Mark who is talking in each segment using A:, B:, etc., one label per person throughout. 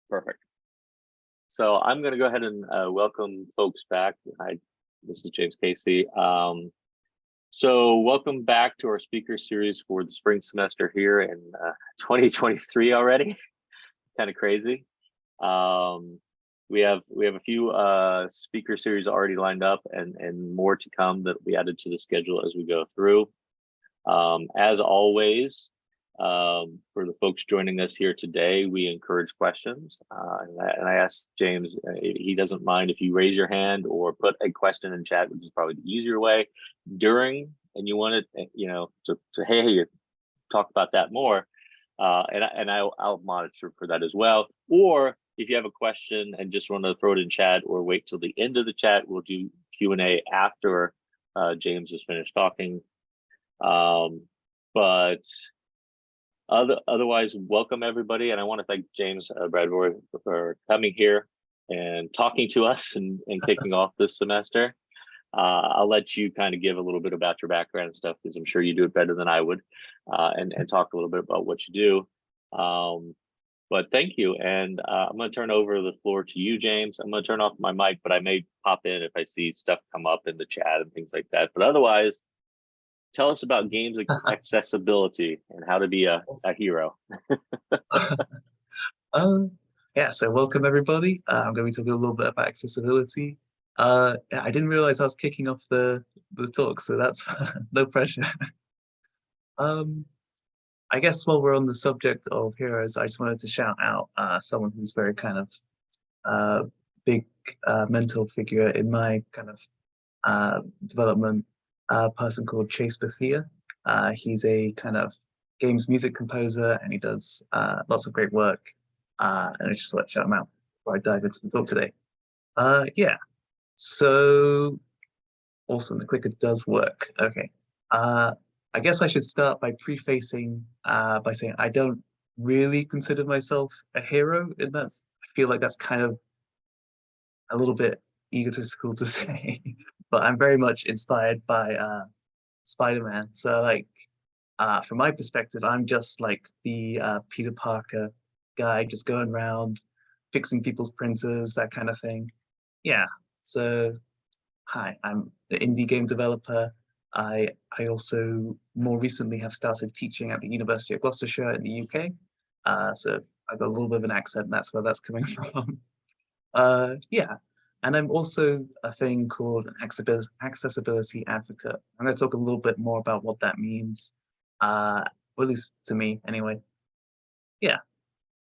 A: Perfect. So I'm going to go ahead and welcome folks back. Hi, this is James Casey. So welcome back to our speaker series for the spring semester here in 2023 already. Kind of crazy. We have a few speaker series already lined up and more to come that will be added to the schedule as we go through. As always, for the folks joining us here today, we encourage questions. And I asked James, he doesn't mind if you raise your hand or put a question in chat, which is probably the easier way during, and you want it, to hey, talk about that more. And I'll monitor for that as well. Or if you have a question and just want to throw it in chat or wait till the end of the chat, we'll do Q&A after James is finished talking. But otherwise, welcome everybody. And I want to thank James Bradbury for coming here and talking to us and kicking off this semester. I'll let you kind of give a little bit about your background and stuff, because I'm sure you do it better than I would, and talk a little bit about what you do. But thank you. And I'm going to turn over the floor to you, James. I'm going to turn off my mic, but I may pop in if I see stuff come up in the chat and things like that. But otherwise, tell us about games accessibility and how to be a hero.
B: Yeah, so welcome everybody. I'm going to be talking a little bit about accessibility. I didn't realize I was kicking off the talk, so that's no pressure. I guess while we're on the subject of heroes, I just wanted to shout out someone who's very kind of big mentor figure in my kind of development, person called Chase Bethia. He's a kind of games music composer, and he does lots of great work. And I just want to shout him out before I dive into the talk today. Yeah, so awesome. The clicker does work. Okay. I guess I should start by prefacing by saying I don't really consider myself a hero, and I feel like that's kind of a little bit egotistical to say, but I'm very much inspired by Spider-Man. So like, from my perspective, I'm just like the Peter Parker guy, just going around fixing people's printers, that kind of thing. Yeah. So, hi, I'm an indie game developer. I also more recently have started teaching at the University of Gloucestershire in the UK. So I've got a little bit of an accent, and that's where that's coming from. Yeah, and I'm also a thing called an accessibility advocate. I'm going to talk a little bit more about what that means, or at least to me anyway. Yeah,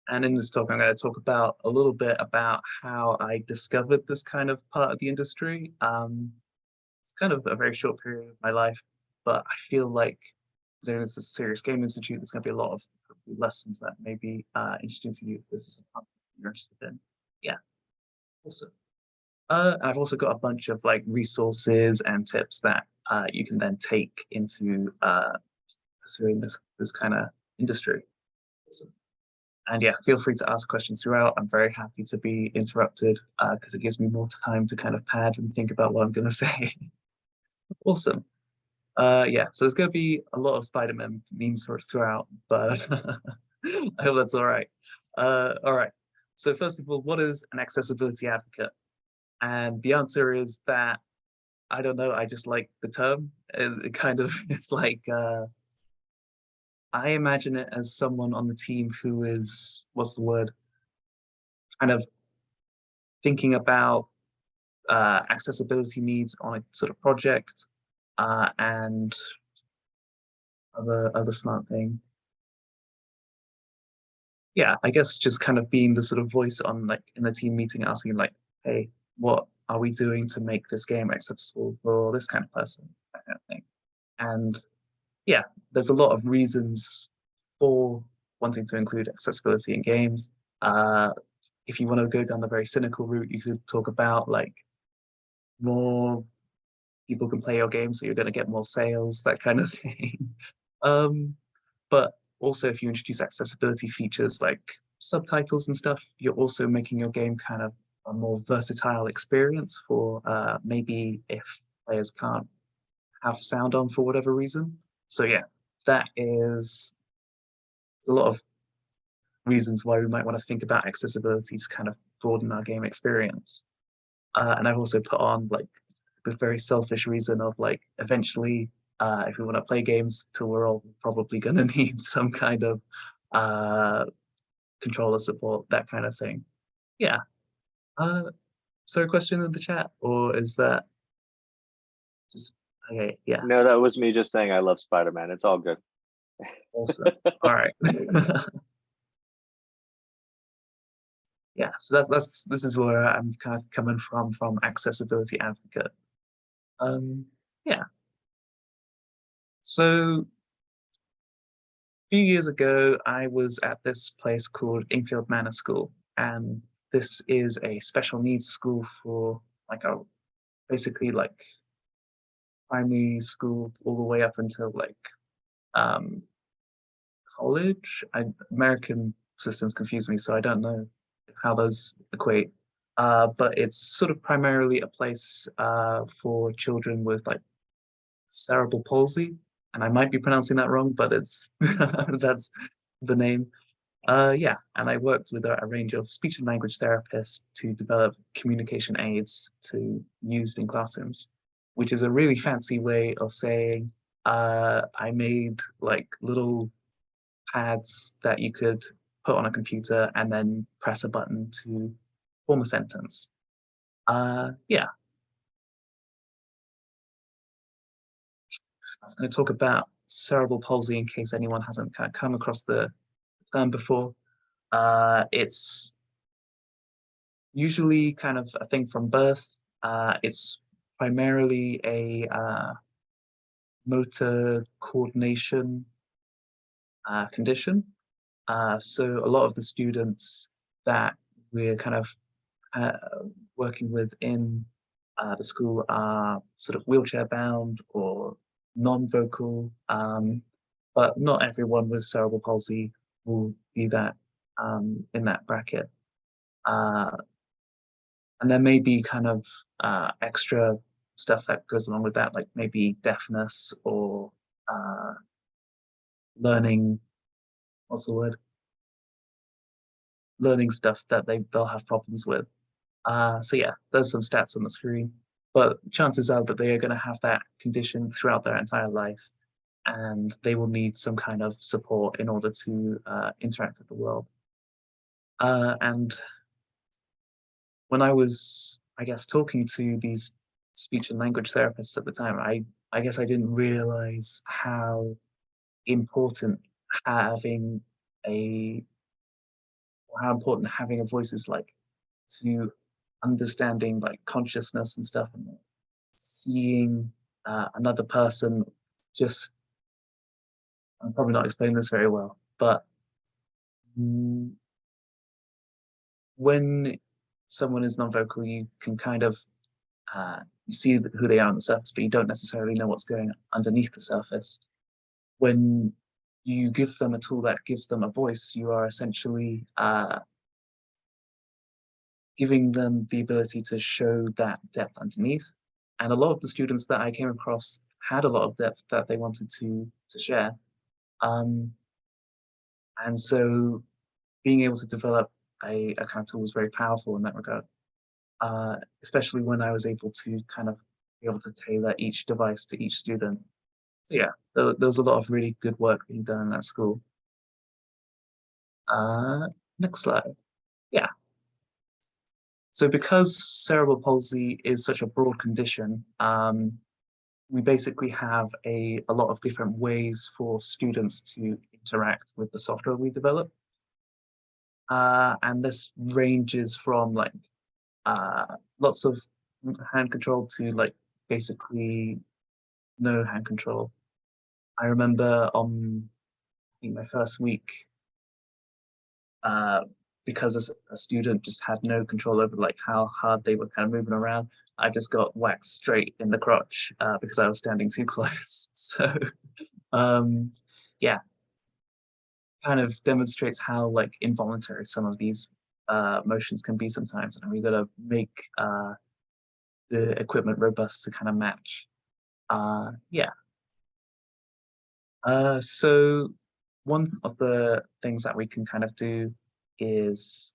B: and in this talk, I'm going to talk about a little bit about how I discovered this kind of part of the industry. It's kind of a very short period of my life, but I feel like there's a Serious Game Institute. There's going to be a lot of lessons that may be interesting to you if this is something you're interested in. Yeah, awesome. I've also got a bunch of like resources and tips that you can then take into pursuing this kind of industry. Awesome. And yeah, feel free to ask questions throughout. I'm very happy to be interrupted because it gives me more time to kind of pad and think about what I'm going to say. Awesome. Yeah, so there's going to be a lot of Spider-Man memes throughout, but I hope that's all right. All right. So first of all, what is an accessibility advocate? And the answer is that, I don't know, I just like the term. It kind of, it's like, I imagine it as someone on the team who is, what's the word? Kind of thinking about accessibility needs on a sort of project and other smart thing. Yeah, I guess just kind of being the sort of voice on like in the team meeting, asking like, hey, what are we doing to make this game accessible for this kind of person, that kind of thing. And yeah, there's a lot of reasons for wanting to include accessibility in games. If you want to go down the very cynical route, you could talk about like more people can play your game, so you're going to get more sales, that kind of thing. But also, if you introduce accessibility features like subtitles and stuff, you're also making your game kind of a more versatile experience for maybe if players can't have sound on for whatever reason. So yeah, that is, there's a lot of reasons why we might want to think about accessibility to kind of broaden our game experience. And I've also put on like the very selfish reason of like eventually, if we want to play games, till we're all probably going to need some kind of controller support, that kind of thing. Yeah. Is there a question in the chat, or is that just okay? Yeah,
A: No, that was me just saying I love Spider-Man. It's all good.
B: awesome. All right. Yeah, so this is where I'm kind of coming from accessibility advocate. Yeah. So a few years ago, I was at this place called Ingfield Manor School, and this is a special needs school for like a basically like primary school all the way up until like um college. American systems confuse me, so I don't know how those equate. But it's sort of primarily a place for children with like cerebral palsy, and I might be pronouncing that wrong, but it's that's the name. Yeah, and I worked with a range of speech and language therapists to develop communication aids to used in classrooms, which is a really fancy way of saying I made like little pads that you could put on a computer and then press a button to form a sentence. Yeah, I was going to talk about cerebral palsy in case anyone hasn't kind of come across the term before. It's usually kind of a thing from birth. It's primarily a motor coordination condition. So a lot of the students that we're kind of uh, working with in the school are sort of wheelchair bound or non-vocal, but not everyone with cerebral palsy will be that in that bracket. Uh, and there may be kind of extra stuff that goes along with that, like maybe deafness or uh, learning, what's the word? Learning stuff that they'll have problems with. So yeah, there's some stats on the screen, but chances are that they are going to have that condition throughout their entire life, and they will need some kind of support in order to interact with the world. And when I was, I guess, talking to these speech and language therapists at the time, I guess I didn't realize how important having a how important having a voice is like to understanding like consciousness and stuff, and seeing another person. Just I'm probably not explaining this very well, but mm, when someone is non-vocal, you can kind of you see who they are on the surface, but you don't necessarily know what's going underneath the surface. When you give them a tool that gives them a voice, you are essentially giving them the ability to show that depth underneath. And a lot of the students that I came across had a lot of depth that they wanted to share. Um, and so being able to develop a kind of tool was very powerful in that regard, especially when I was able to kind of be able to tailor each device to each student. So yeah, there was a lot of really good work being done in that school. Next slide. Yeah. So because cerebral palsy is such a broad condition, we basically have a lot of different ways for students to interact with the software we develop. And this ranges from like lots of hand control to like basically no hand control. I remember on I think my first week, uh, because as a student just had no control over like how hard they were kind of moving around, I just got whacked straight in the crotch because I was standing too close. So um, yeah, kind of demonstrates how like involuntary some of these motions can be sometimes, and we got to make the equipment robust to kind of match. Yeah. So one of the things that we can kind of do is,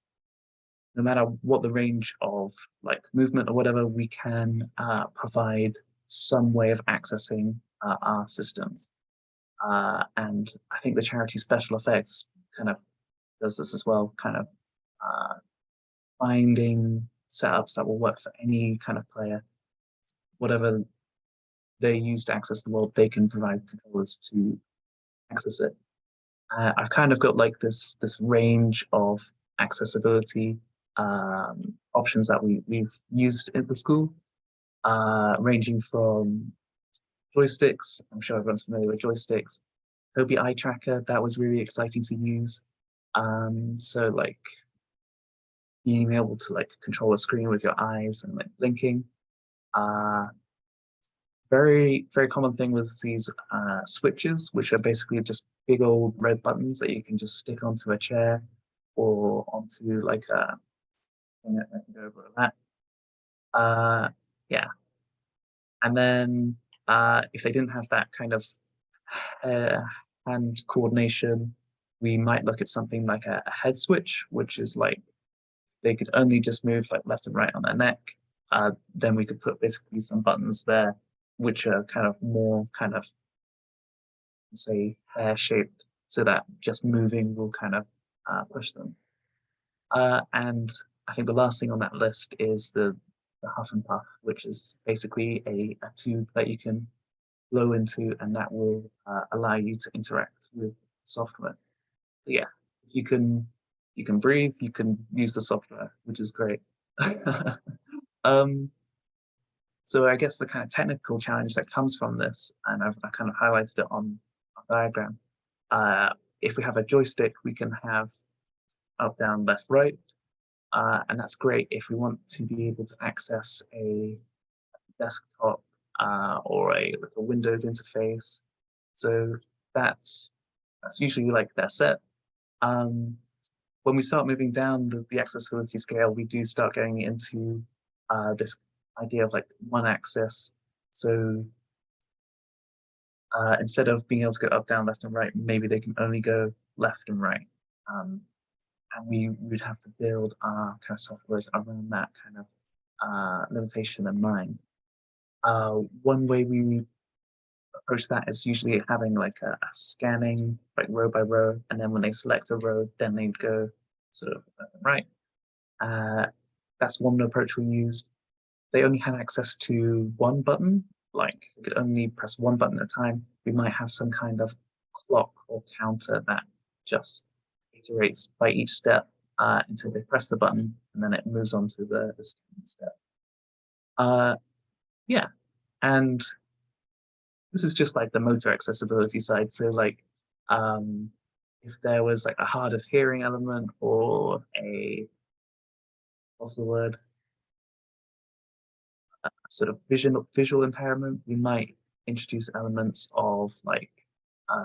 B: no matter what the range of like movement or whatever, we can provide some way of accessing our systems. And I think the charity Special Effects kind of does this as well, kind of finding setups that will work for any kind of player. Whatever they use to access the world, they can provide controllers to access it. I've kind of got like this range of accessibility options that we've used in the school, ranging from joysticks. I'm sure everyone's familiar with joysticks. Toby Eye Tracker, that was really exciting to use. So like being able to like control a screen with your eyes and like blinking. Very common thing with these switches, which are basically just big old red buttons that you can just stick onto a chair or onto like a thing that I can go over that. Yeah. And then if they didn't have that kind of hand coordination, we might look at something like a head switch, which is like they could only just move like left and right on their neck. Then we could put basically some buttons there, which are kind of more kind of, say, hair shaped, so that just moving will kind of push them. And I think the last thing on that list is the Huff and Puff, which is basically a tube that you can blow into, and that will allow you to interact with software. So yeah, you can breathe, you can use the software, which is great. So I guess the kind of technical challenge that comes from this, and I kind of highlighted it on a diagram. If we have a joystick, we can have up, down, left, right, and that's great if we want to be able to access a desktop or like a Windows interface. So that's usually like their set. When we start moving down the accessibility scale, we do start going into this idea of like one axis. So instead of being able to go up, down, left, and right, maybe they can only go left and right. And we would have to build our kind of softwares around that kind of limitation in mind. One way we approach that is usually having like a scanning, like row by row, and then when they select a row, then they'd go sort of left and right. That's one approach we used. They only had access to one button, like they could only press one button at a time. We might have some kind of clock or counter that just iterates by each step until they press the button, and then it moves on to the second step. Yeah, and this is just like the motor accessibility side. So like if there was like a hard of hearing element or a, what's the word? Sort of visual impairment, we might introduce elements of like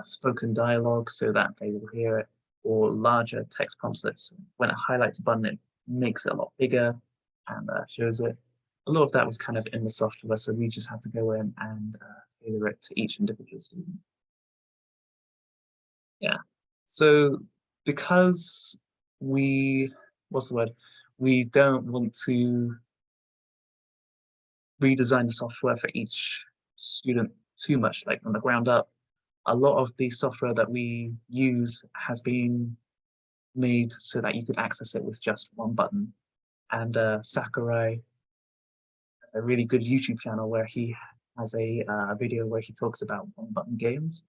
B: spoken dialogue so that they will hear it, or larger text prompts that when it highlights a button, it makes it a lot bigger and shows it. A lot of that was kind of in the software, so we just had to go in and tailor it to each individual student. Yeah, so because we, what's the word? We don't want to redesign the software for each student too much, like from the ground up. A lot of the software that we use has been made so that you could access it with just one button. And Sakurai has a really good YouTube channel where he has a video where he talks about one-button games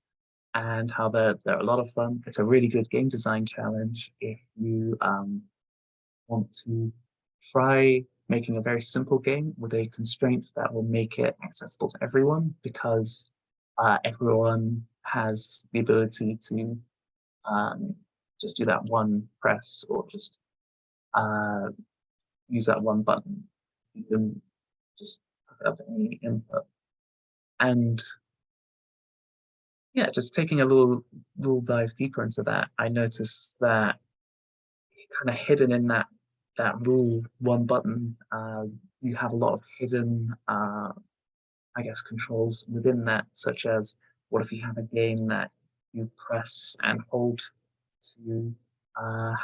B: and how they're a lot of fun. It's a really good game design challenge if you want to try making a very simple game with a constraint that will make it accessible to everyone, because everyone has the ability to just do that one press or just use that one button. You can just hook it up to any input. And yeah, just taking a little dive deeper into that, I noticed that kind of hidden in that rule one button, you have a lot of hidden I guess controls within that, such as what if you have a game that you press and hold to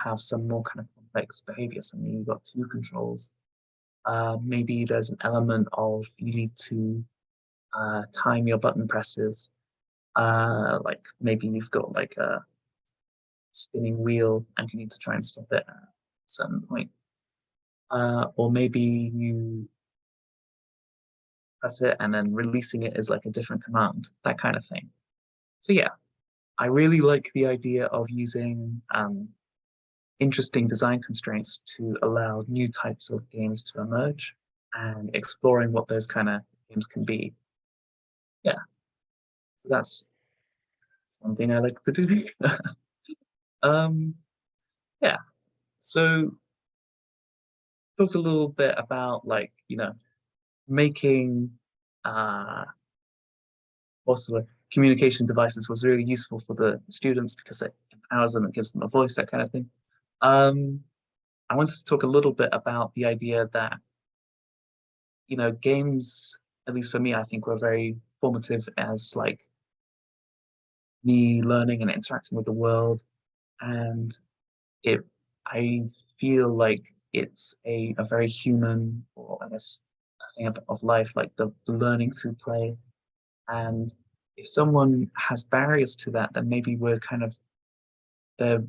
B: have some more kind of complex behavior. So maybe you've got two controls. Maybe there's an element of you need to time your button presses. Like maybe you've got like a spinning wheel and you need to try and stop it at a certain point. Or maybe you press it and then releasing it is like a different command, that kind of thing. So yeah, I really like the idea of using interesting design constraints to allow new types of games to emerge and exploring what those kind of games can be. Yeah, so that's something I like to do. um, yeah, so talked a little bit about like, making what's the word? Communication devices was really useful for the students because it empowers them, it gives them a voice, that kind of thing. I wanted to talk a little bit about the idea that, games, at least for me, I think were very formative as like me learning and interacting with the world. And it, I feel like it's a very human, or I guess, thing of life, like the learning through play. And if someone has barriers to that, then maybe we're kind of, they're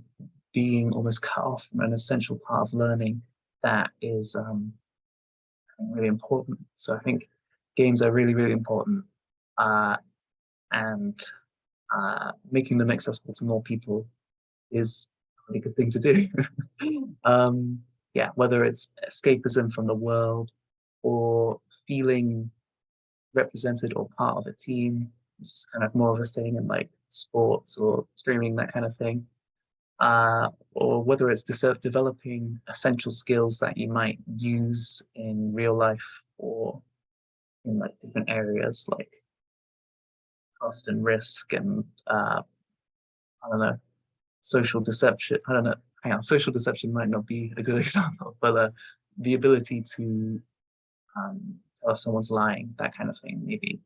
B: being almost cut off from an essential part of learning that is really important. So I think games are really, really important, and making them accessible to more people is a really good thing to do. Yeah, whether it's escapism from the world or feeling represented or part of a team, this is kind of more of a thing in like sports or streaming, that kind of thing. Or whether it's developing essential skills that you might use in real life or in like different areas like cost and risk and I don't know, social deception. I don't know. Hang on, social deception might not be a good example, but the ability to tell if someone's lying, that kind of thing, maybe.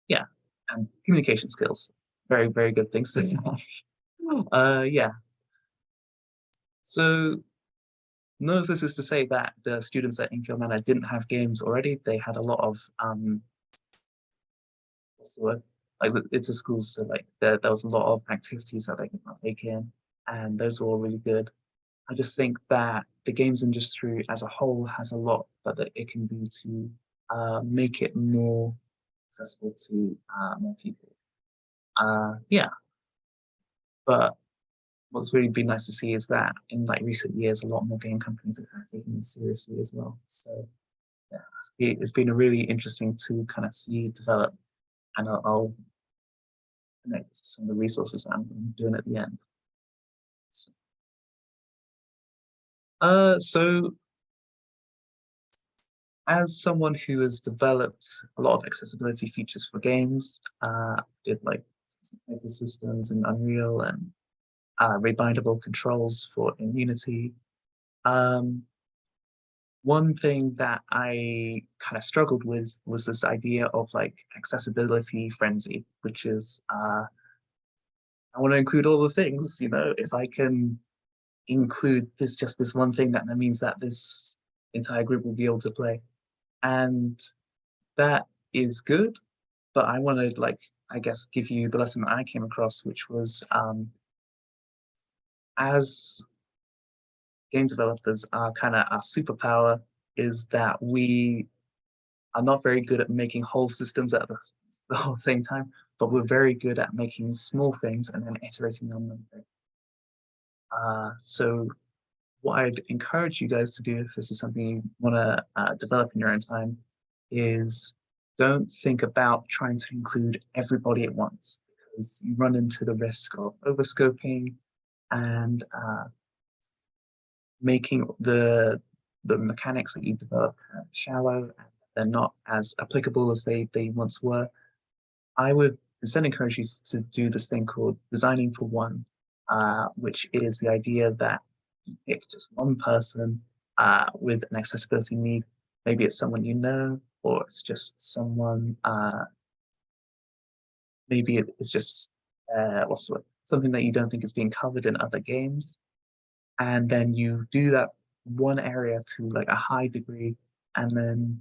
B: Yeah, and communication skills, very, very good things to have. Yeah. So none of this is to say that the students at Ingfield Manor didn't have games already. They had a lot of what's the word? Like it's a school, so like there was a lot of activities that they could partake in, and those were all really good. I just think that the games industry as a whole has a lot that it can do to make it more accessible to more people. Yeah, but what's really been nice to see is that in like recent years, a lot more game companies are kind of taking this seriously as well. So yeah, it's been a really interesting to kind of see develop, and I'll connect to some of the resources that I'm doing at the end. So, so as someone who has developed a lot of accessibility features for games, did like systems in Unreal and rebindable controls for Immunity. One thing that I kind of struggled with was this idea of like accessibility frenzy, which is I want to include all the things, if I can include this one thing, that means that this entire group will be able to play. And that is good, but I want to like, I guess, give you the lesson that I came across, which was as game developers, our superpower is that we are not very good at making whole systems at the whole same time, but we're very good at making small things and then iterating on them. So what I'd encourage you guys to do, if this is something you want to develop in your own time, is don't think about trying to include everybody at once, because you run into the risk of overscoping and making the mechanics that you develop shallow, and they're not as applicable as they once were. I would instead encourage you to do this thing called designing for one, which is the idea that you pick just one person with an accessibility need. Maybe it's someone you know, or it's just someone, maybe it's just what's the word? Something that you don't think is being covered in other games, and then you do that one area to like a high degree, and then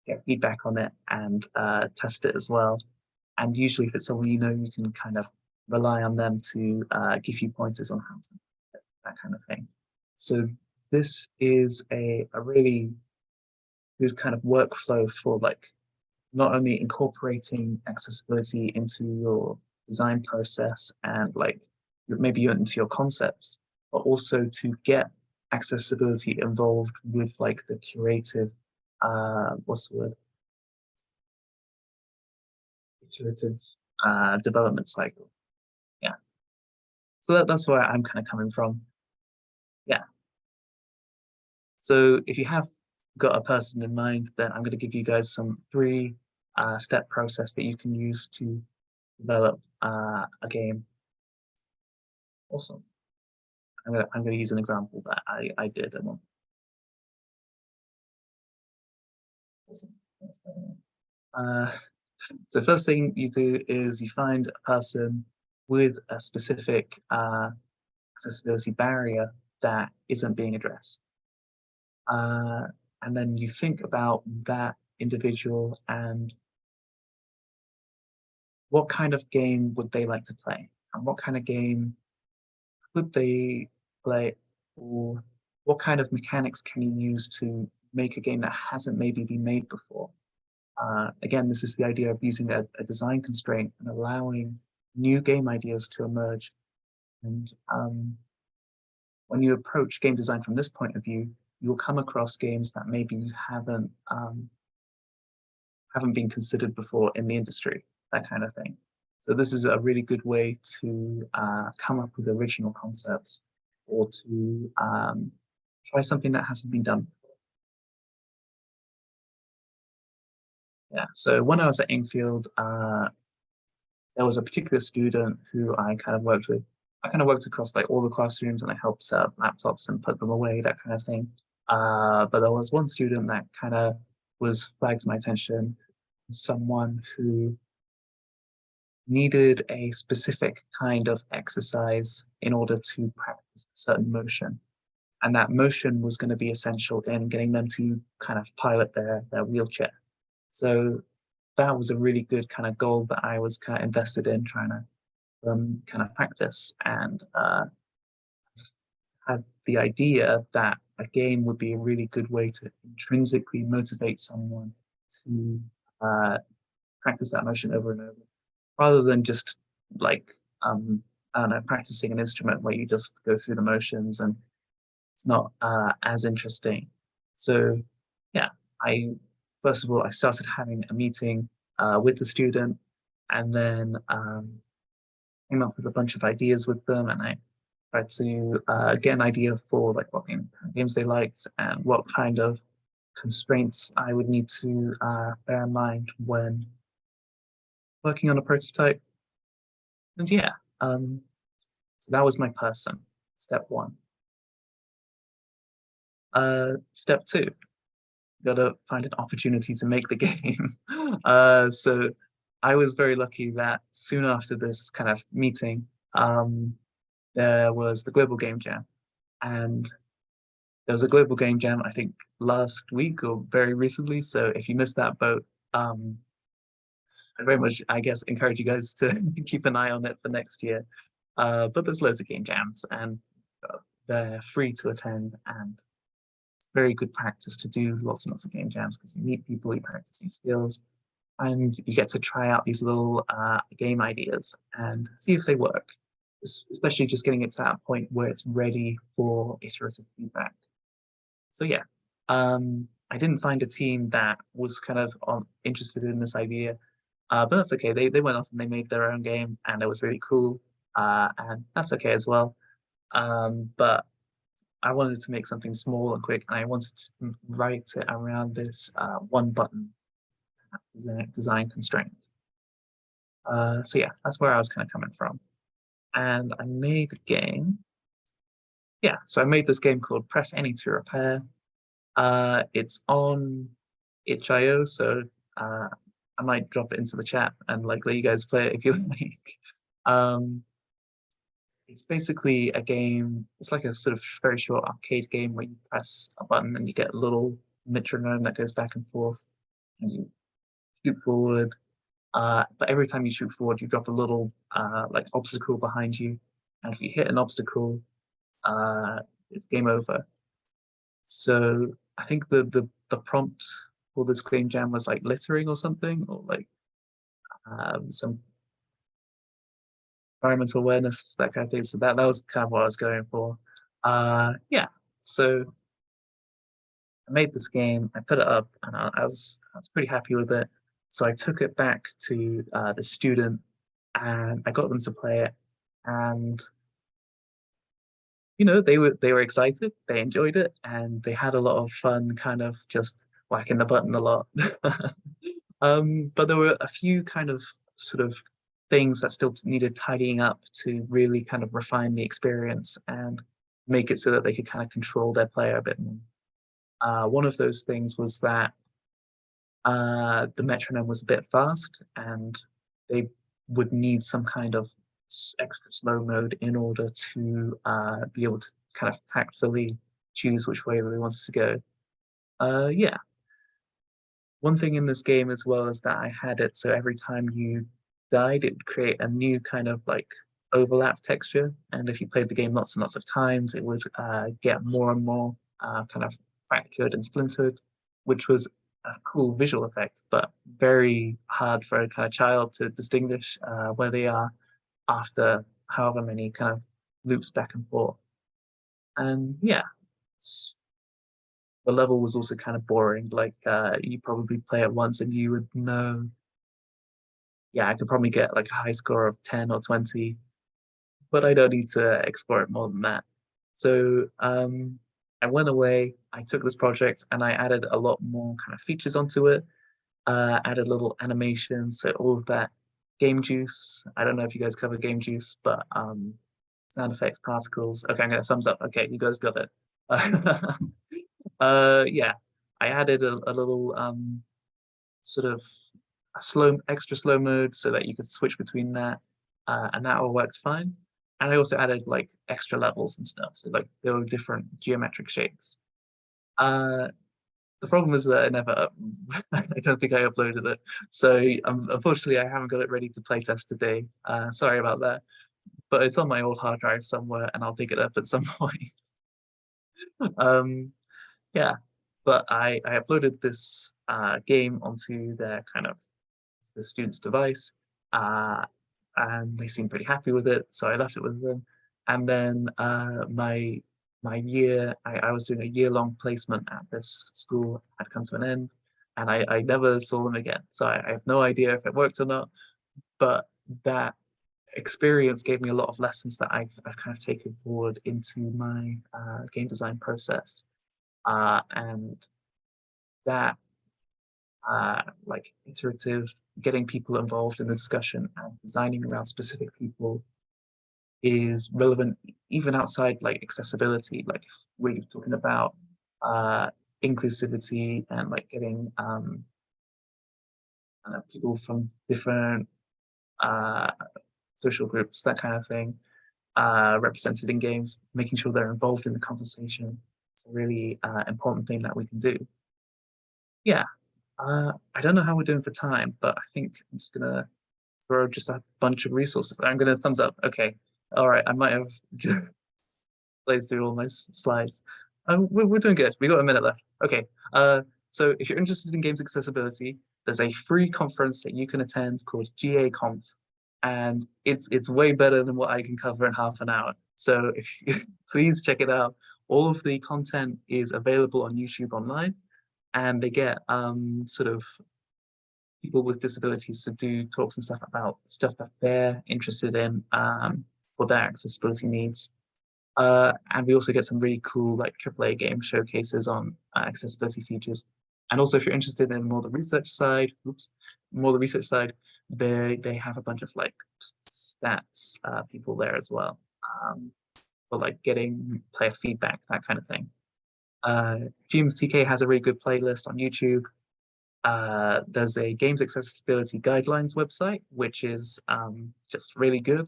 B: get feedback on it and test it as well. And usually, if it's someone you know, you can kind of rely on them to give you pointers on how to that kind of thing. So this is a really good kind of workflow for like not only incorporating accessibility into your design process and like maybe into your concepts, but also to get accessibility involved with like the curative, what's the word? Iterative development cycle. Yeah. So that's where I'm kind of coming from. Yeah. So if you have got a person in mind, then I'm going to give you guys some three step process that you can use to develop a game. Awesome. I'm gonna use an example that I did and one. Awesome. Uh, so first thing you do is you find a person with a specific accessibility barrier that isn't being addressed. And then you think about that individual and what kind of game would they like to play? And what kind of game could they play? Or what kind of mechanics can you use to make a game that hasn't maybe been made before? Again, this is the idea of using a design constraint and allowing new game ideas to emerge. And when you approach game design from this point of view, you'll come across games that maybe you haven't been considered before in the industry, that kind of thing. So this is a really good way to come up with original concepts or to try something that hasn't been done before. Yeah, so when I was at Ingfield, there was a particular student who I kind of worked with. I kind of worked across like all the classrooms and I helped set up laptops and put them away, that kind of thing. But there was one student that kind of was flagged to my attention, someone who needed a specific kind of exercise in order to practice a certain motion. And that motion was going to be essential in getting them to kind of pilot their wheelchair. So that was a really good kind of goal that I was kind of invested in trying to kind of practice and had the idea that a game would be a really good way to intrinsically motivate someone to practice that motion over and over, rather than just like I don't know, practicing an instrument where you just go through the motions and it's not as interesting. So yeah, I first of all I started having a meeting with the student, and then came up with a bunch of ideas with them, and I tried to get an idea for like what games they liked and what kind of constraints I would need to bear in mind when working on a prototype. And yeah, so that was my person, step one. Step two, gotta find an opportunity to make the game. So I was very lucky that soon after this kind of meeting, there was the Global Game Jam. And there was a Global Game Jam, I think, last week or very recently. So if you missed that boat, I very much, I guess, encourage you guys to keep an eye on it for next year. But there's loads of game jams and they're free to attend, and it's very good practice to do lots and lots of game jams because you meet people, you practice new skills, and you get to try out these little game ideas and see if they work, especially just getting it to that point where it's ready for iterative feedback. So yeah, I didn't find a team that was kind of interested in this idea, but that's okay. They went off and they made their own game, and it was really cool, and that's okay as well. But I wanted to make something small and quick, and I wanted to write it around this one button design constraint. So yeah, that's where I was kind of coming from. And I made a game. Yeah, so I made this game called Press Any to Repair. It's on itch.io, so I might drop it into the chat and like let you guys play it if you like. Um, it's basically a game. It's like a sort of very short arcade game where you press a button and you get a little metronome that goes back and forth, and you shoot forward. But every time you shoot forward, you drop a little like obstacle behind you, and if you hit an obstacle, uh, it's game over. So I think the prompt for this game jam was like littering or something, or like some environmental awareness, that kind of thing. So that was kind of what I was going for. Yeah. So I made this game, I put it up, and I was pretty happy with it. So I took it back to the student, and I got them to play it, and they were excited, they enjoyed it, and they had a lot of fun, kind of just whacking the button a lot. But there were a few kind of sort of things that still needed tidying up to really kind of refine the experience and make it so that they could kind of control their player a bit more. One of those things was that the metronome was a bit fast, and they would need some kind of extra slow mode in order to be able to kind of tactfully choose which way they wanted to go. Yeah. One thing in this game as well is that I had it so every time you died, it would create a new kind of like overlap texture. And if you played the game lots and lots of times, it would get more and more kind of fractured and splintered, which was a cool visual effect, but very hard for a kind of child to distinguish where they are after however many kind of loops back and forth. And yeah, the level was also kind of boring. Like you probably play it once and you would know, yeah, I could probably get like a high score of 10 or 20, but I don't need to explore it more than that. So I went away, I took this project and I added a lot more kind of features onto it, added little animations, so all of that game juice. I don't know if you guys cover game juice, but sound effects, particles. Okay, I'm gonna thumbs up. Okay, you guys got it. Yeah, I added a little sort of extra slow mode so that you could switch between that, and that all worked fine. And I also added like extra levels and stuff, so like there were different geometric shapes. Uh, the problem is that I never, I don't think I uploaded it, so unfortunately I haven't got it ready to playtest today. Sorry about that, but it's on my old hard drive somewhere, and I'll dig it up at some point. um, yeah, but I uploaded this game onto their kind of the student's device, uh, and they seemed pretty happy with it, so I left it with them. And then I was doing a year-long placement at this school had come to an end, and I never saw them again. So I have no idea if it worked or not, but that experience gave me a lot of lessons that I've kind of taken forward into my game design process. And that like iterative, getting people involved in the discussion and designing around specific people is relevant even outside like accessibility. Like we're talking about inclusivity and like getting people from different uh, social groups, that kind of thing, represented in games, making sure they're involved in the conversation. It's a really important thing that we can do. Yeah, I don't know how we're doing for time, but I think I'm just gonna throw just a bunch of resources. I'm gonna thumbs up. Okay. All right. I might have blazed through all my slides. We're doing good. We got a minute left. Okay. So if you're interested in games accessibility, there's a free conference that you can attend called GA Conf, and it's way better than what I can cover in half an hour. So if you, please check it out. All of the content is available on YouTube online, and they get sort of people with disabilities to do talks and stuff about stuff that they're interested in for their accessibility needs. And we also get some really cool like AAA game showcases on accessibility features. And also, if you're interested in more the research side, they have a bunch of like stats people there as well, for like getting player feedback, that kind of thing. GMTK has a really good playlist on YouTube. There's a games accessibility guidelines website, which is just really good.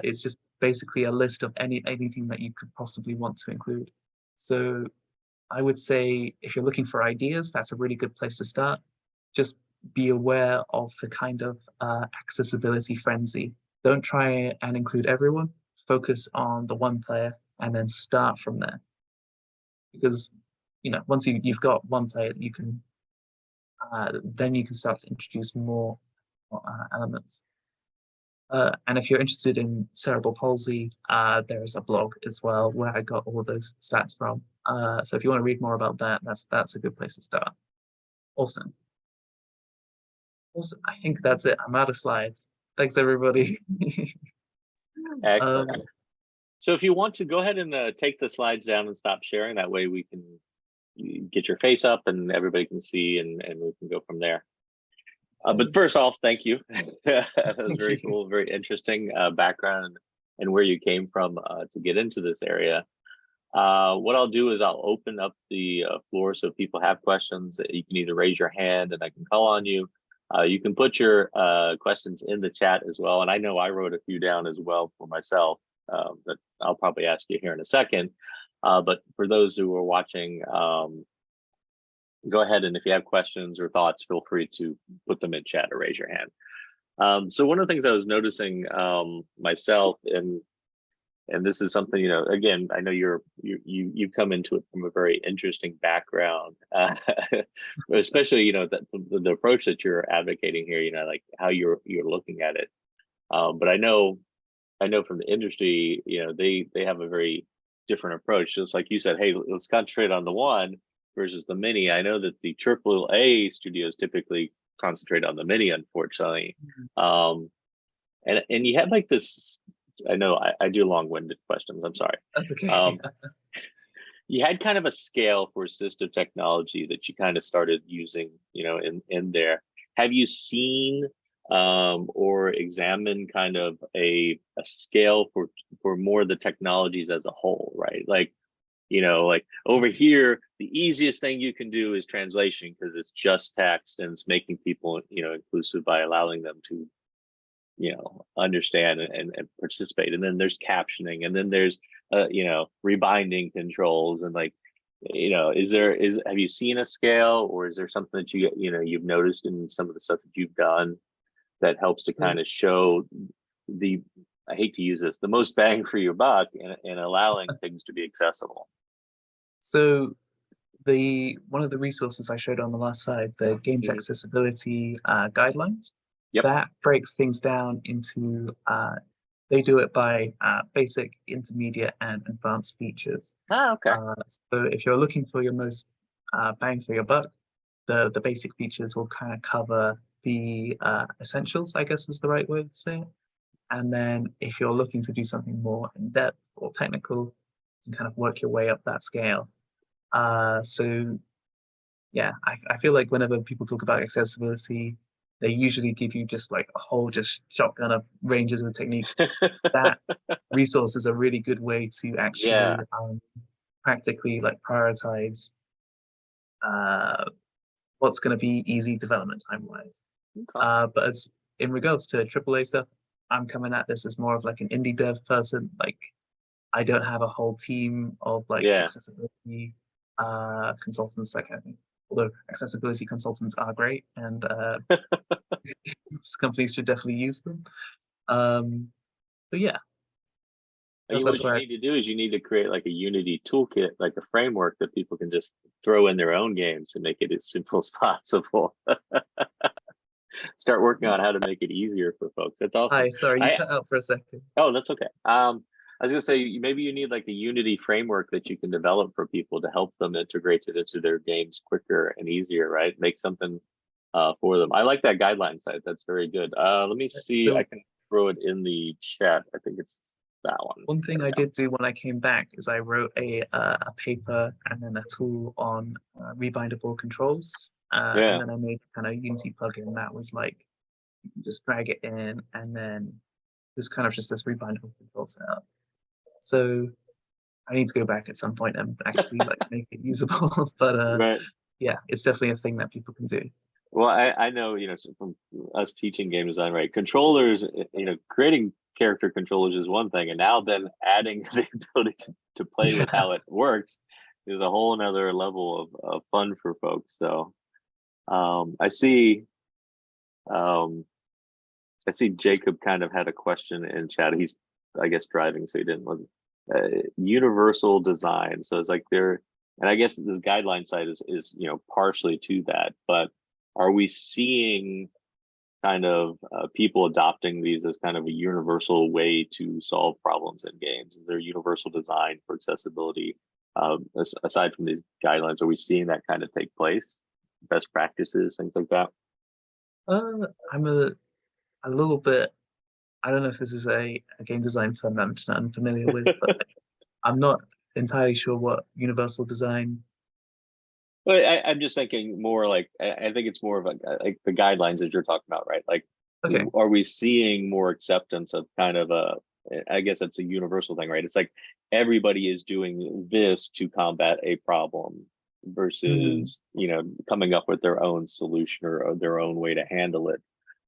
B: It's just basically a list of anything that you could possibly want to include. So I would say if you're looking for ideas, that's a really good place to start. Just be aware of the kind of accessibility frenzy. Don't try and include everyone. Focus on the one player and then start from there. Because once you've got one player, you can then you can start to introduce more elements. And if you're interested in cerebral palsy, there is a blog as well where I got all those stats from. So if you want to read more about that, that's a good place to start. Awesome. I think that's it. I'm out of slides. Thanks, everybody.
A: Excellent. So if you want to go ahead and take the slides down and stop sharing, that way we can get your face up and everybody can see, and we can go from there. But first off, thank you. That was very cool, very interesting background and where you came from to get into this area. What I'll do is I'll open up the floor so if people have questions, you can either raise your hand and I can call on you. You can put your questions in the chat as well. And I know I wrote a few down as well for myself that I'll probably ask you here in a second. But for those who are watching, go ahead, and if you have questions or thoughts, feel free to put them in chat or raise your hand. So one of the things I was noticing myself, and this is something, again, I know you come into it from a very interesting background, especially, the approach that you're advocating here, like how you're looking at it. But I know from the industry, they have a very different approach. Just like you said, hey, let's concentrate on the one versus the many. I know that the AAA studios typically concentrate on the many, unfortunately. And you had like this, I know I do long-winded questions, I'm sorry.
B: That's okay.
A: You had kind of a scale for assistive technology that you kind of started using, in there. Have you seen or examined kind of a scale for more of the technologies as a whole, right? Like, like over here, the easiest thing you can do is translation because it's just text and it's making people, inclusive by allowing them to, understand and participate. And then there's captioning, and then there's, rebinding controls, and like, have you seen a scale, or is there something that you've noticed in some of the stuff that you've done that helps to kind of show I hate to use this, the most bang for your buck in allowing things to be accessible?
B: So one of the resources I showed on the last slide, the games accessibility guidelines, that breaks things down into, they do it by basic, intermediate, and advanced features.
A: Okay.
B: So if you're looking for your most bang for your buck, the basic features will kind of cover the essentials, I guess is the right word to say it. And then if you're looking to do something more in depth or technical, you can kind of work your way up that scale. So yeah, I feel like whenever people talk about accessibility, they usually give you just like a whole just shotgun of ranges of techniques. That resource is a really good way to actually practically like prioritize what's going to be easy development time wise. But as in regards to AAA stuff, I'm coming at this as more of like an indie dev person. Like I don't have a whole team of like accessibility consultants, that kind of thing. Although accessibility consultants are great, and companies should definitely use them. But yeah.
A: What you need to do is you need to create like a Unity toolkit, like a framework that people can just throw in their own games to make it as simple as possible. Start working on how to make it easier for folks. That's awesome.
B: Hi, sorry, you cut out for a second.
A: Oh, that's okay. I was gonna say maybe you need like a Unity framework that you can develop for people to help them integrate it into their games quicker and easier, right? Make something for them. I like that guideline site. That's very good. Let me see. So, I can throw it in the chat. I think it's that one.
B: One thing I did do when I came back is I wrote a paper and then a tool on rebindable controls. And then I made kind of Unity plugin that was like, you can just drag it in and then there's kind of just this rebindable control setup. So I need to go back at some point and actually like make it usable. But yeah, it's definitely a thing that people can do.
A: Well, I know, so from us teaching game design, right? Controllers, creating character controllers is one thing, and now then adding the ability to play with
B: Yeah.
A: how it works is a whole another level of fun for folks. So I see Jacob kind of had a question in chat. He's, I guess, driving, so he didn't look. Universal design. So it's like there, and I guess this guideline side is partially to that, but are we seeing kind of people adopting these as kind of a universal way to solve problems in games? Is there universal design for accessibility? Aside from these guidelines, are we seeing that kind of take place? Best practices, things like that?
B: I'm a little bit, I don't know if this is a game design term that I'm just not unfamiliar with, but I'm not entirely sure what universal design.
A: But I'm just thinking more like I think it's more of like the guidelines that you're talking about, right? Like,
B: Okay.
A: are we seeing more acceptance of kind of I guess it's a universal thing, right? It's like everybody is doing this to combat a problem
B: Mm,
A: versus, coming up with their own solution or their own way to handle it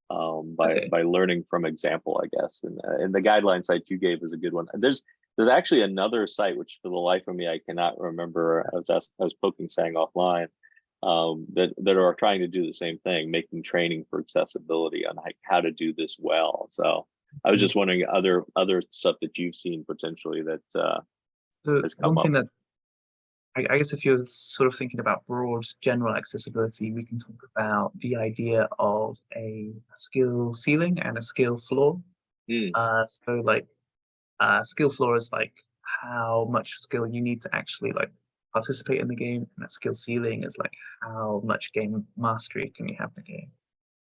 B: okay.
A: by learning from example, I guess. And the guideline site you gave is a good one. And there's actually another site which, for the life of me, I cannot remember. I was poking Sang offline, that are trying to do the same thing, making training for accessibility on how to do this well. So I was
B: Mm.
A: just wondering other stuff that you've seen potentially that
B: So
A: has come
B: one
A: up.
B: thing that I guess if you're sort of thinking about broad general accessibility, we can talk about the idea of a skill ceiling and a skill floor.
A: Mm,
B: So like skill floor is like how much skill you need to actually like participate in the game, and a skill ceiling is like how much game mastery can you have in the game.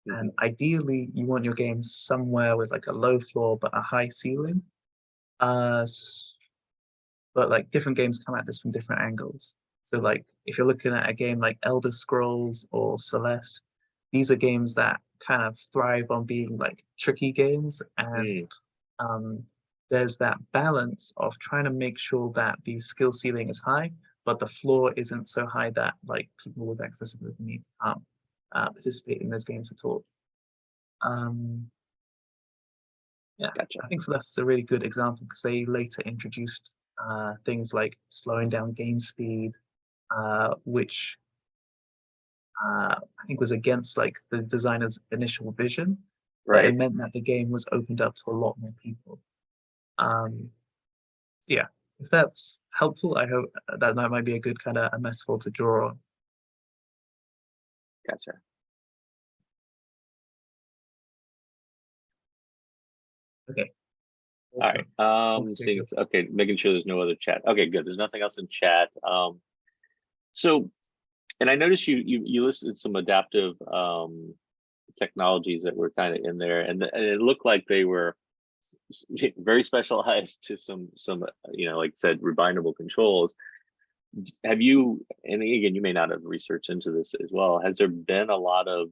B: And
A: mhm.
B: ideally, you want your game somewhere with like a low floor but a high ceiling. But like different games come at this from different angles. So like if you're looking at a game like Elder Scrolls or Celeste, these are games that kind of thrive on being like tricky games, and
A: Mm,
B: um, there's that balance of trying to make sure that the skill ceiling is high, but the floor isn't so high that like people with accessibility needs can't participate in those games at all. Um, yeah,
A: gotcha.
B: I think so. That's a really good example because they later introduced things like slowing down game speed, which I think was against like the designer's initial vision, but it
A: Right.
B: meant that the game was opened up to a lot more people. Um, so yeah, if that's helpful, I hope that might be a good kind of a metaphor to draw on.
A: Gotcha.
B: Okay,
A: All right.
B: awesome. Thanks,
A: Seeing
B: Jacob.
A: if, okay, making sure there's no other chat. Okay, good. There's nothing else in chat. So, and I noticed you listed some adaptive technologies that were kind of in there, and it looked like they were very specialized to some like I said, rebindable controls. Have you, and again, you may not have researched into this as well, has there been a lot of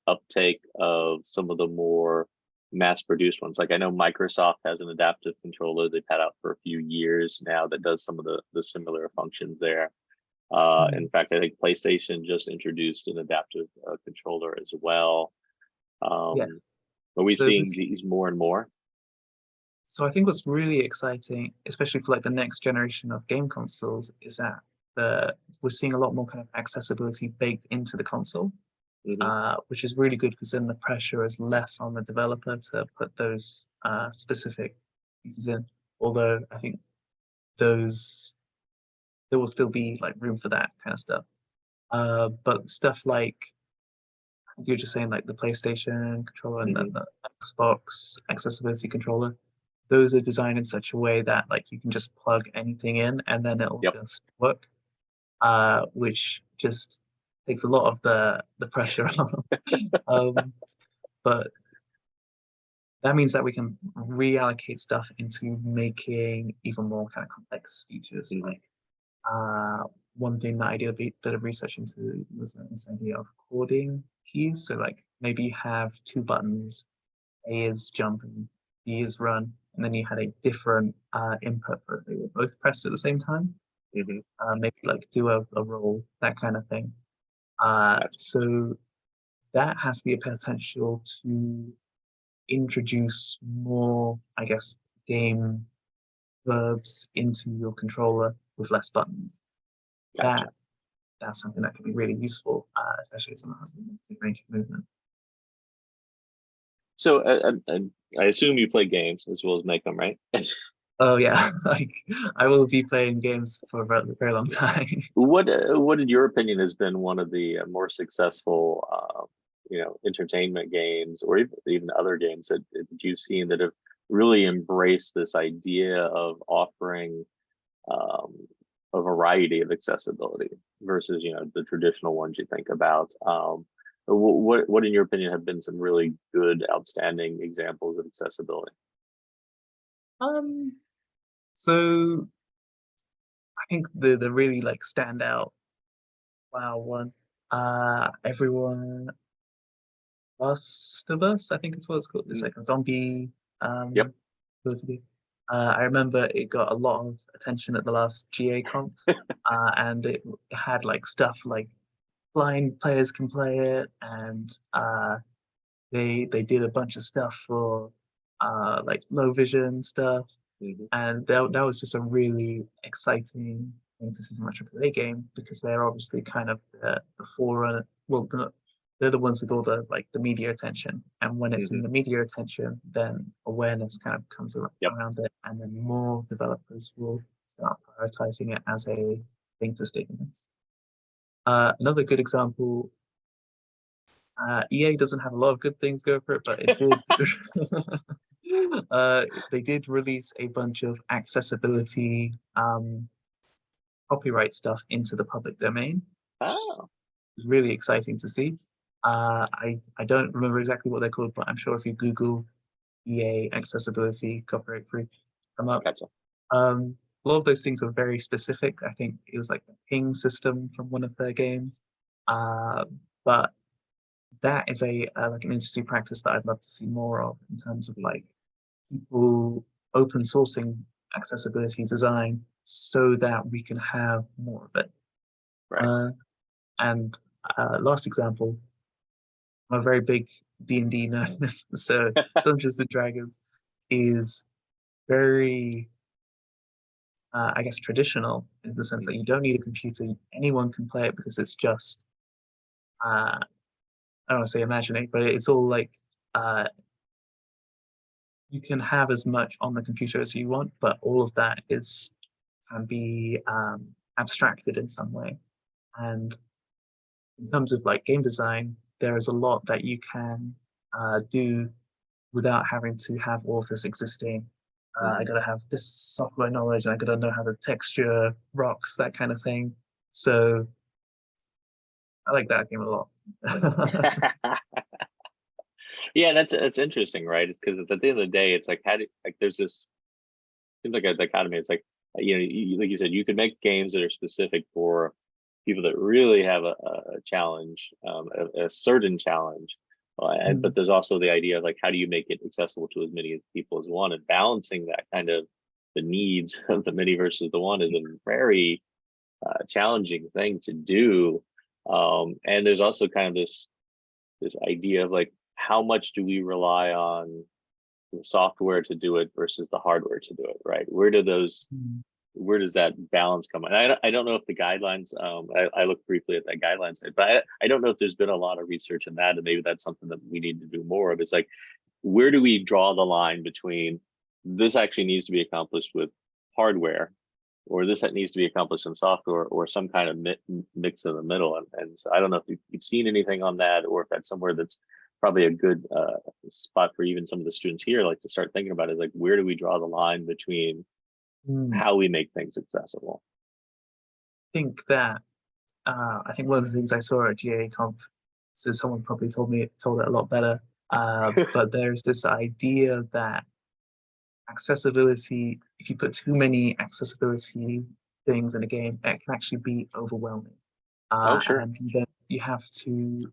A: uptake of some of the more mass produced ones? Like I know Microsoft has an adaptive controller they've had out for a few years now that does some of the similar functions there.
B: Hmm.
A: In fact, I think PlayStation just introduced an adaptive controller as well.
B: Yeah.
A: um are we
B: So
A: seeing
B: this
A: these more and more?
B: So I think what's really exciting, especially for like the next generation of game consoles, is that we're seeing a lot more kind of accessibility baked into the console,
A: Hmm.
B: which is really good because then the pressure is less on the developer to put those specific uses in. Although I think those there will still be like room for that kind of stuff. But stuff like you're just saying like the PlayStation controller and then
A: Hmm.
B: the Xbox accessibility controller, those are designed in such a way that like you can just plug anything in and then it'll
A: Yep.
B: just work, which just takes a lot of the pressure off. um, but that means that we can reallocate stuff into making even more kind of complex features.
A: Hmm.
B: Like one thing that I did a bit of research into was this idea of chording keys. So like maybe you have two buttons, A is jump and B is run, and then you had a different input for if they were both pressed at the same time.
A: Hmm.
B: Maybe like do a roll, that kind of thing. So that has the potential to introduce more, I guess, game verbs into your controller with less buttons.
A: Gotcha.
B: That's something that can be really useful, especially if someone has a limited range of movement.
A: So I assume you play games as well as make them, right?
B: Oh yeah, like I will be playing games for a very long time.
A: What in your opinion has been one of the more successful entertainment games or even other games that you've seen that have really embraced this idea of offering um, a variety of accessibility versus the traditional ones you think about. What in your opinion have been some really good, outstanding examples of accessibility?
B: Um, so I think the really like standout wow one, everyone Last of Us, I think it's what it's called. It's
A: Mm,
B: like a zombie
A: yep.
B: ability. I remember it got a lot of attention at the last GA comp, and it had like stuff like blind players can play it, and they did a bunch of stuff for like low vision stuff,
A: Hmm.
B: and that was just a really exciting thing to see from a AAA game because they're obviously kind of the forerunner. Well, they're the ones with all the like the media attention, and when it's in
A: Hmm.
B: the media attention, then awareness kind of comes
A: Yep.
B: around it, and then more developers will start prioritizing it as a thing to stick against. Another good example, EA doesn't have a lot of good things going for it, but it did. They did release a bunch of accessibility copyright stuff into the public domain.
A: Oh,
B: It's really exciting to see. I don't remember exactly what they're called, but I'm sure if you Google EA accessibility copyright free, come up.
A: gotcha.
B: A lot of those things were very specific. I think it was like the ping system from one of their games. Uh, but that is a like an industry practice that I'd love to see more of in terms of like people open sourcing accessibility design so that we can have more of it.
A: Right.
B: Uh, and last example, I'm a very big D&D nerd, so Dungeons and Dragons is very, I guess, traditional in the sense that you
A: Mhm.
B: don't need a computer. Anyone can play it because it's just, I don't want to say imagining, but it's all like uh, you can have as much on the computer as you want, but all of that is can be abstracted in some way. And in terms of like game design, there is a lot that you can do without having to have all of this existing. I
A: Mhm.
B: gotta have this software knowledge, and I gotta know how to texture rocks, that kind of thing. So I like that game a lot.
A: Yeah, that's interesting, right? It's because it's at the end of the day, it's like how do like there's this seems like a dichotomy. It's like like you said, you could make games that are specific for people that really have a challenge, a certain challenge. But
B: Mm,
A: there's also the idea of like how do you make it accessible to as many people as one, and balancing that kind of the needs of the many versus the one is a very challenging thing to do. And there's also kind of this idea of like how much do we rely on the software to do it versus the hardware to do it, right?
B: mm,
A: Where does that balance come in? I don't know if the guidelines, I looked briefly at that guidelines, but I don't know if there's been a lot of research in that, and maybe that's something that we need to do more of. It's like, where do we draw the line between this actually needs to be accomplished with hardware, or this needs to be accomplished in software, or some kind of mix in the middle? And so I don't know if you've seen anything on that, or if that's somewhere that's probably a good spot for even some of the students here, like to start thinking about is like, where do we draw the line between
B: mm.
A: how we make things accessible?
B: Think that I think one of the things I saw at GA Conf, so someone probably told it a lot better. But there's this idea that accessibility, if you put too many accessibility things in a game, it can actually be overwhelming.
A: Oh, sure.
B: And then you have to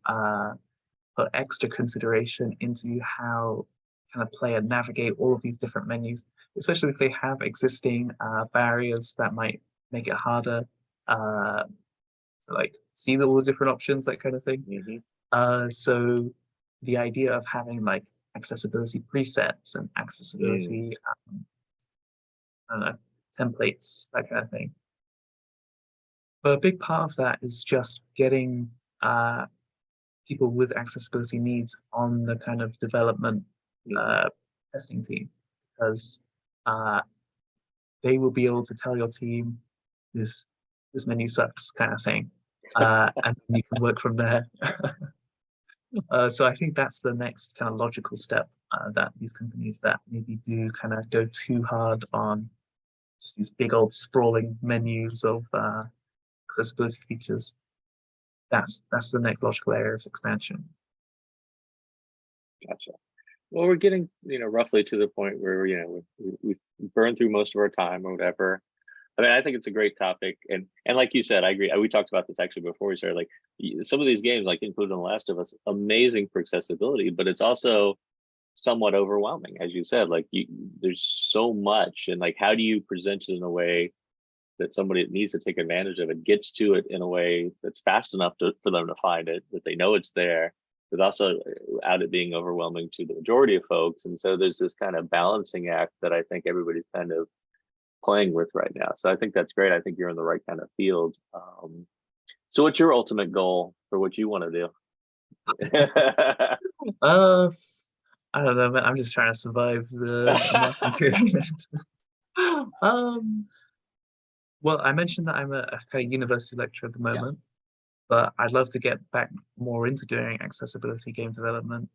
B: put extra consideration into how kind of player navigate all of these different menus, especially if they have existing barriers that might make it harder. Uh, to like see all the different options, that kind of thing. So the idea of having like accessibility presets and accessibility, I don't know, templates, that kind of thing. But a big part of that is just getting people with accessibility needs on the kind of development testing team, because they will be able to tell your team this menu sucks, kind of thing, and you can work from there. So I think that's the next kind of logical step, that these companies that maybe do kind of go too hard on just these big old sprawling menus of accessibility features. That's the next logical area of expansion.
A: Gotcha. Well, we're getting, roughly to the point where, we've burned through most of our time or whatever. I mean, I think it's a great topic, and like you said, I agree. We talked about this actually before we started. Like some of these games, like including The Last of Us, amazing for accessibility, but it's also somewhat overwhelming, as you said. Like there's so much, and like how do you present it in a way that somebody that needs to take advantage of it gets to it in a way that's fast enough for them to find it, that they know it's there, but also without it being overwhelming to the majority of folks. And so there's this kind of balancing act that I think everybody's kind of playing with right now. So I think that's great. I think you're in the right kind of field. So what's your ultimate goal for what you want to do?
B: I don't know, man. I'm just trying to survive the period. Well, I mentioned that I'm a kind of university lecturer at the moment, but I'd love to get back more into doing accessibility game development,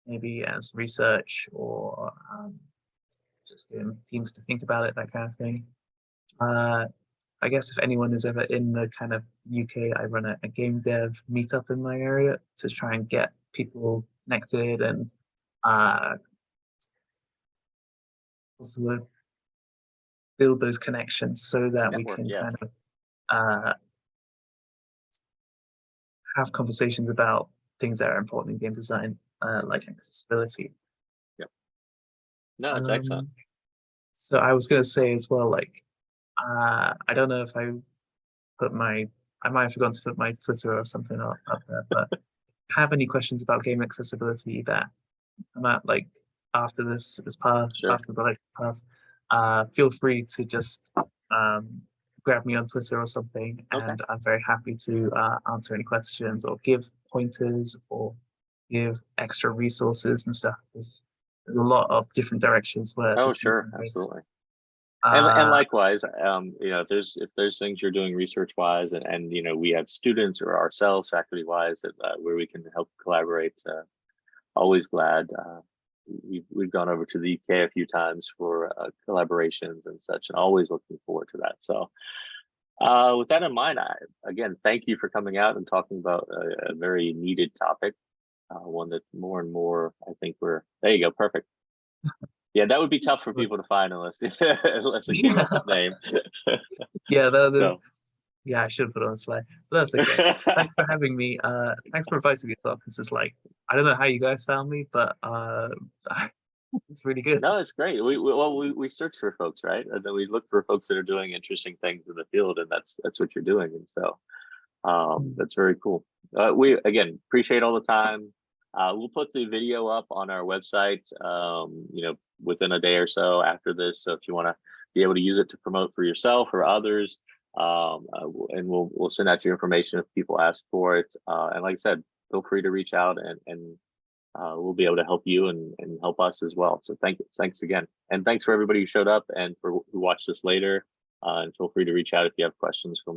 B: maybe as research or just doing teams to think about it, that kind of thing. I guess if anyone is ever in the kind of UK, I run a game dev meetup in my area to try and get people connected and also build those connections so that we can kind of have conversations about things that are important in game design, like accessibility.
A: Yep. No, it's excellent.
B: So I was going to say as well, like, I don't know if I might have forgotten to put my Twitter or something up there, but if you have any questions about game accessibility that come out like after this is passed, after the lecture passed, feel free to just grab me on Twitter or something, and I'm very happy to answer any questions or give pointers or give extra resources and stuff. There's a lot of different directions where.
A: Oh, sure, absolutely. And likewise, if there's things you're doing research wise, and we have students or ourselves faculty wise that where we can help collaborate, always glad. We've gone over to the UK a few times for collaborations and such, and always looking forward to that. So with that in mind, again, thank you for coming out and talking about a very needed topic, one that more and more, I think there you go, perfect. Yeah, that would be tough for people to find unless unless it came up with name.
B: Yeah, yeah, I should have put it on the slide, but that's okay. Thanks for having me. Thanks for inviting me as well, because it's like, I don't know how you guys found me, but it's really good.
A: No, it's great. We search for folks, right? And then we look for folks that are doing interesting things in the field, and that's what you're doing. And so that's very cool. We again appreciate all the time. We'll put the video up on our website, within a day or so after this. So if you want to be able to use it to promote for yourself or others, and we'll send out your information if people ask for it. And like I said, feel free to reach out, and we'll be able to help you and help us as well. So thanks again, and thanks for everybody who showed up and for who watched this later. And feel free to reach out if you have questions for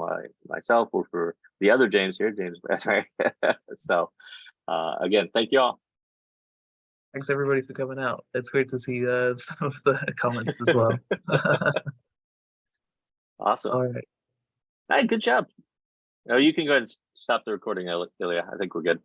A: myself or for the other James here, James Bradbury. So again, thank you all.
B: Thanks everybody for coming out. It's great to see some of the comments as well.
A: Awesome.
B: All right.
A: Hey, good job. Oh, you can go ahead and stop the recording, Ilya. I think we're good.